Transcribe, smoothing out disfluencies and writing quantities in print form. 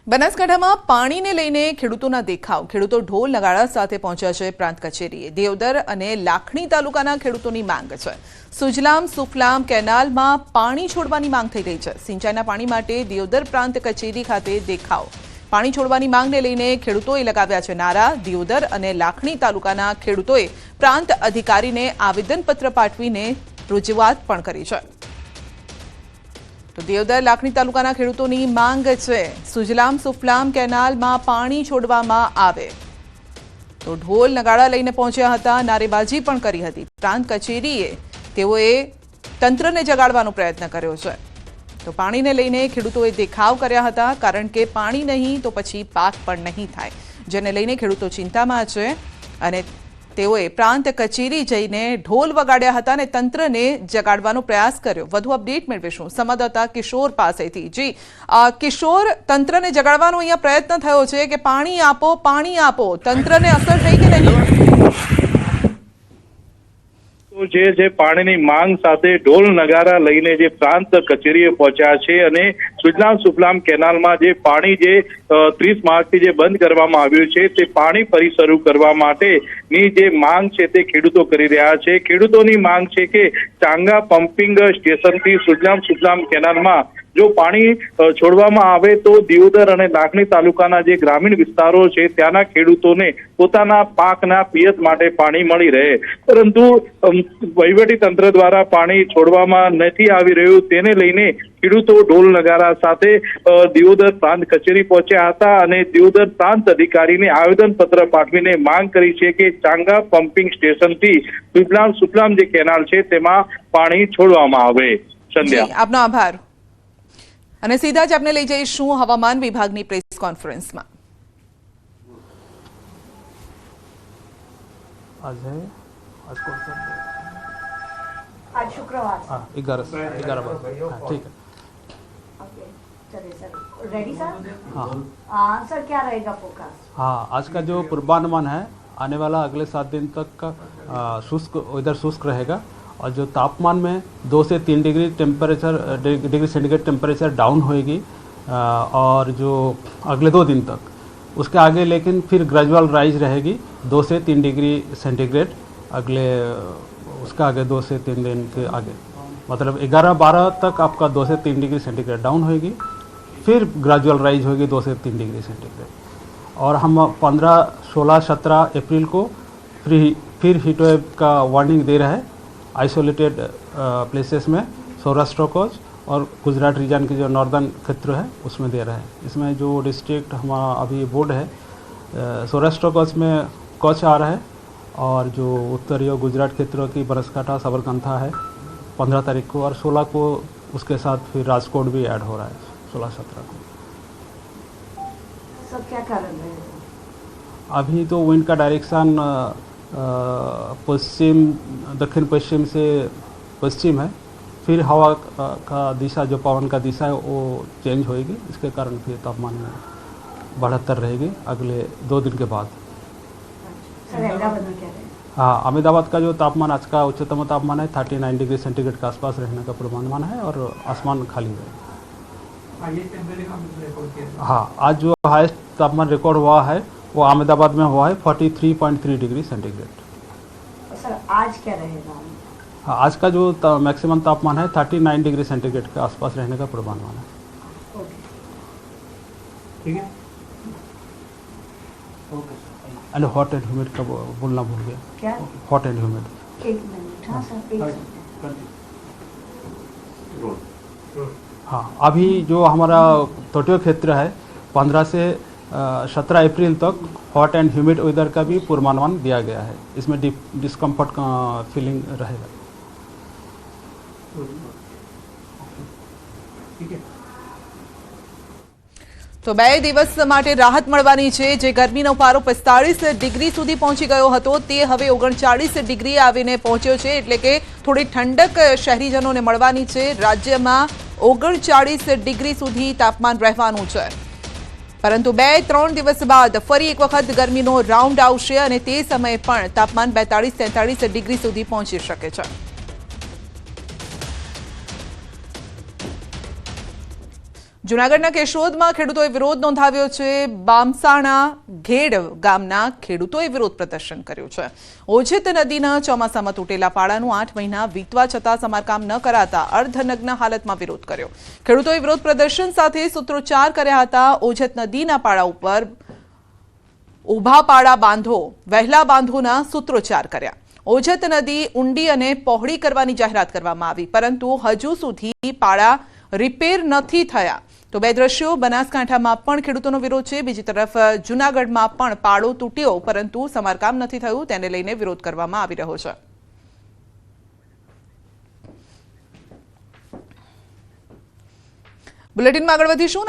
બનાસકાંઠામાં પાણીને લઈને ખેડૂતોના દેખાવ ખેડૂતો ઢોલ નગાડા સાથે પહોંચ્યા છે પ્રાંત કચેરીએ। દેવદર અને લાખણી તાલુકાના ખેડૂતોની માંગ છે। સુજલામ સુફલામ કેનાલમાં પાણી છોડવાની માંગ થઈ રહી છે। સિંચાઈના પાણી માટે દેવદર પ્રાંત કચેરી ખાતે દેખાવ। પાણી છોડવાની માંગને લઈને ખેડૂતોએ લગાવ્યા છે નારા। દેવદર અને લાખણી તાલુકાના ખેડૂતોએ પ્રાંત અધિકારીને આવેદનપત્ર પાઠવીને રજૂઆત પણ કરી છે। तो देवदर लाखणी तालुकाना खेडूतोनी मांग छे सुजलाम सुफलाम केनालमां पाणी छोडवामां आवे। तो ढोल नगाड़ा लईने पहोंच्या हता, नारेबाजी पण करी हती। प्रांत कचेरीए तेओए तंत्रने जगाडવાનો प्रयत्न कर्यो छे। तो पाणीने लईने खेडूतोए देखाव कर्या हता, कारण के पाणी नहीं तो पछी पाक पण नहीं थाय, जेने लईने खेडूतो चिंतामां छे अने तेओए प्रांत कचेरी जईने ढोल वगाड्या हता ने तंत्रने जगाडવાનો प्रयास कर्यो। વધુ અપડેટ મેળવીશું સંવાદદાતા કિશોર પાસેથી। જી કિશોર, તંત્રને જગાડવાનો અહીંયા પ્રયત્ન થયો છે કે પાણી આપો, તંત્રને અસર થઈ કે નહીં? જે પાણીની માંગ સાથે ઢોલ નગારા લઈને જે પ્રાંત કચેરીએ પહોંચ્યા છે અને સુજલામ સુફલામ કેનાલમાં જે પાણી જે 30 માર્ચથી જે બંધ કરવામાં આવ્યું છે તે પાણી ફરી શરૂ કરવા માટેની જે માંગ છે તે ખેડૂતો કરી રહ્યા છે। ખેડૂતોની માંગ છે કે ચાંગા પમ્પિંગ સ્ટેશનથી સુજલામ સુફલામ કેનાલમાં જો પાણી છોડવામાં આવે તો દિયોદર અને લાખણી તાલુકાના જે ગ્રામીણ વિસ્તારો છે ત્યાંના ખેડૂતોને પોતાના પાકના પિયત માટે પાણી મળી રહે, પરંતુ વહીવટી તંત્ર દ્વારા પાણી છોડવામાં નથી આવી રહ્યું। તેને લઈને ખેડૂતો ઢોલ નગારા સાથે દિયોદર પ્રાંત કચેરી પહોંચ્યા હતા અને દિયોદર પ્રાંત અધિકારીને આવેદનપત્ર પાઠવીને માંગ કરી છે કે ચાંગા પમ્પિંગ સ્ટેશનથી સુજલામ સુફલામ જે કેનાલ છે તેમાં પાણી છોડવામાં આવે। સંધ્યા, આપનો આભાર। અને સીધા જ આપણે લઈ જઈશું હવામાન વિભાગની પ્રેસ કોન્ફરન્સમાં। आज है, आज कौन सा? आज शुक्रवार। हाँ, 11 बजे। हाँ, ठीक है। ओके, चलिए सर, रेडी सर? हाँ सर, क्या रहेगा फोरकास्ट? हाँ, आज का जो पूर्वानुमान है आने वाला अगले 7 दिन तक का शुष्क इधर शुष्क रहेगा और जो तापमान में 2 से 3 डिग्री सेंटीग्रेड टेम्परेचर डाउन होएगी और जो अगले 2 दिन तक उसके आगे लेकिन फिर ग्रेजुअल राइज रहेगी 2 से 3 डिग्री सेंटीग्रेड अगले उसका आगे 2 से 3 दिन के आगे, मतलब 11-12 तक आपका 2 से 3 डिग्री सेंटीग्रेड डाउन होएगी, फिर ग्रेजुअल राइज होगी 2 से 3 डिग्री सेंटीग्रेड। और हम 15, 16, 17 अप्रैल को फिर हीट वेव का वार्निंग दे रहा है आइसोलेटेड प्लेसेस में, सौराष्ट्र कोस्ट और गुजरात रीजन के जो नॉर्दर्न क्षेत्र है उसमें दे रहा है। इसमें जो डिस्ट्रिक्ट हमारा अभी बोर्ड है सौराष्ट्र कोस्ट में कच्छ आ रहा है और जो उत्तरीय गुजरात क्षेत्र की बनासकांठा साबरकांठा है 15 तारीख को, और 16 को उसके साथ फिर राजकोट भी ऐड हो रहा है 16-17 को। सर, क्या कारण है? अभी तो विंड का डायरेक्शन पश्चिम दक्षिण पश्चिम से पश्चिम है, फिर हवा का दिशा जो पवन का दिशा है वो चेंज होएगी, इसके कारण फिर तापमान में बढ़ोत्तर रहेगी अगले 2 दिन के बाद। सर, अहमदाबाद में क्या रहेगा? हाँ, अहमदाबाद का जो तापमान आज का उच्चतम तापमान है 39 डिग्री सेंटीग्रेड के आसपास रहने का पूर्वानुमान है और आसमान खाली है। हाँ, आज जो हाईएस्ट तापमान रिकॉर्ड हुआ है वो अहमदाबाद में हुआ है 43.3 डिग्री सेंटीग्रेड। सर, आज क्या रहेगा? हाँ, आज का जो मैक्सिमम तापमान है 39 डिग्री सेंटीग्रेड के आसपास रहने का पूर्वानुमान है। ओके, ठीक है। एंड हॉट एंड ह्यूमिड का बोलना भूल गया। क्या? Hot and humid. 1 मिनट। हाँ सर, 1 सेकंड। हाँ, अभी जो हमारा तटीय क्षेत्र है 15 से 17 अप्रैल तक हॉट एंड ह्यूमिड वेदर का भी पूर्वानुमान दिया गया है। इसमें डिस्कम्फर्ट का फीलिंग रहेगा। ठीक है। તો 2 દિવસ માટે રાહત મળવાની છે। જે ગરમીનો પારો 45 ડિગ્રી સુધી પહોંચી ગયો હતો તે હવે 39 ડિગ્રી આવીને પહોંચ્યો છે, એટલે કે થોડી ઠંડક શહેરીજનોને મળવાની છે। રાજ્યમાં 39 ડિગ્રી સુધી તાપમાન રહેવાનું છે, પરંતુ 2-3 દિવસ બાદ ફરી એક વખત ગરમીનો રાઉન્ડ આવશે અને તે સમયે પણ તાપમાન 42-43 ડિગ્રી સુધી પહોંચી શકે છે। જૂનાગઢના કેશોદમાં ખેડૂતોએ વિરોધ નોંધાવ્યો છે. બામસાણા ઘેડ ગામના ખેડૂતોએ વિરોધ પ્રદર્શન કર્યું છે. ઓજેત નદીના ચોમાસામાં તૂટેલા પાળાનું 8 મહિના વીતવા છતાં સમારકામ ન કરાતા અર્ધનગ્ન હાલતમાં વિરોધ કર્યો. ખેડૂતોએ વિરોધ પ્રદર્શન સાથે સૂત્રોચ્ચાર કર્યા હતા. ઓજેત નદીના પાળા ઉપર ઊભા પાળા બાંધો, વહેલા બાંધોના સૂત્રોચ્ચાર કર્યા. ઓજત નદી ઊંડી અને પહોળી કરવાની જાહેરાત કરવામાં આવી, પરંતુ હજુ સુધી પાળા રિપેર નથી થયા. તો બે દ્રશ્યો બનાસકાંઠામાં પણ ખેડૂતોનો વિરોધ છે. બીજી તરફ જૂનાગઢમાં પણ પાળો તૂટ્યો પરંતુ સમારકામ નથી થયું, તેને લઈને વિરોધ કરવામાં આવી રહ્યો છે. બુલેટિનમાં આગળ વધીશું.